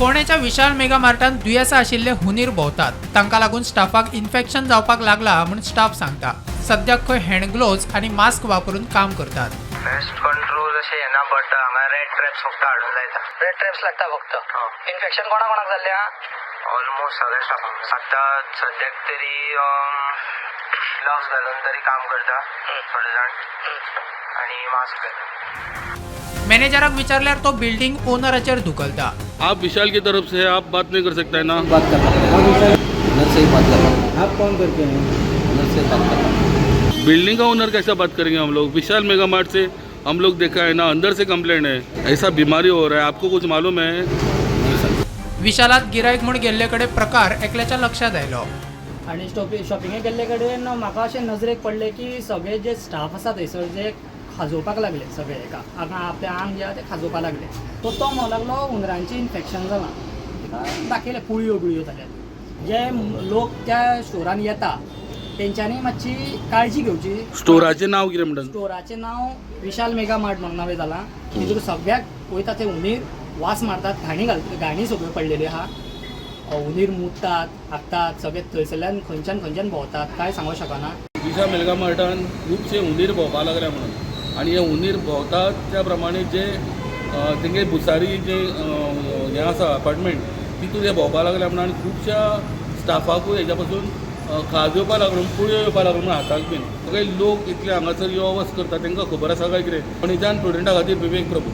फोंडेच्या विशाल mega मार्टान दुयेंसां आशिल्ले हुनीर भोंवतात. तांकां लागून स्टाफाक इन्फेक्शन जावपाक लागला म्हूण स्टाफ सांगता. सद्याक खंय हँड ग्लोव्ज आनी मास्क वापरून काम करतात. पेस्ट कंट्रोल अशें येना बट हांगा रेड ट्रॅप्स फक्त हाडून जायता. रेड ट्रॅप्स लागता फक्त. इन्फेक्शन कोणाक जाल्लें हा? ऑलमोस्ट सगळ्या स्टाफांक. आतां सद्याक तरी ग्लव्स घालून तरी काम करता थोडे जाण आनी मास्क घालता. मॅनेजराक विचारल्यार तो बिल्डिंग ओनराचेर धुकलता. आप विशाल की तरफ से आप बात नहीं कर सकते हैं ना? बात करना है, ओनर से ही बात करना है। आप कौन करके हैं? ओनर से बात करना है। बिल्डिंग का ओनर कैसा बात करेंगे हम लोग? विशाल मेगा मार्ट से हम लोग देखा है ना, अंदर से कंप्लेंट है, ऐसा बीमारी हो रहा है, आपको कुछ मालूम है? नहीं सर। विशालात गिरायक म्हूण गेल्ले कडेन प्रकार एकल्याच्या लक्षात आयलो. आणि शॉपिंगेक गेल्ले कडेन म्हाका अशें नजरेक पडलें की सगळे जे स्टाफ आसा थंयसर जे खाजोवपाक लागले सगळे हांगा आपलें आंग जे आहा तें खाजोवपाक लागले. तो म्हणूंक लागलो हुंदरांचें इन्फेक्शन जालां. दाखयले पुळयो बिळयो जाल्यात. जे लोक त्या स्टोरान येता तेंच्यांनी मातशी काळजी घेवची. स्टोराचे नाव कितें म्हणटात? स्टोराचें नांव विशाल मेगा मार्ट म्हणून नांवें जालां. तितूर सगळ्याक वयता ते हुनीर वास मारतात, घाणी सगळ्यो पडलेली आहा. हुनीर मुततात, हागतात, सगळे थंयसरल्यान खंयच्यान भोंवतात, काय सांगूंक शकना. विशाल मेगा मार्टान खुबशे उंदीर भोंवपाक लागल्या म्हणून, आनी हे उंदीर भोंवतात त्या प्रमाणे जे तेंगे भुसारी जे हें आसा अपार्टमेंट तितून हे भोंवपाक लागल्या म्हणून, आनी खुबश्या स्टाफाकूय हेच्या पासून खाज येवपाक लागून पुळयो येवपाक लागून हाताक बीन. सगळे लोक इतले हांगासर यो वच करता, तांकां खबर आसा काय कितें? आनी ज्यान स्टुडंटा खातीर विवेक प्रभू.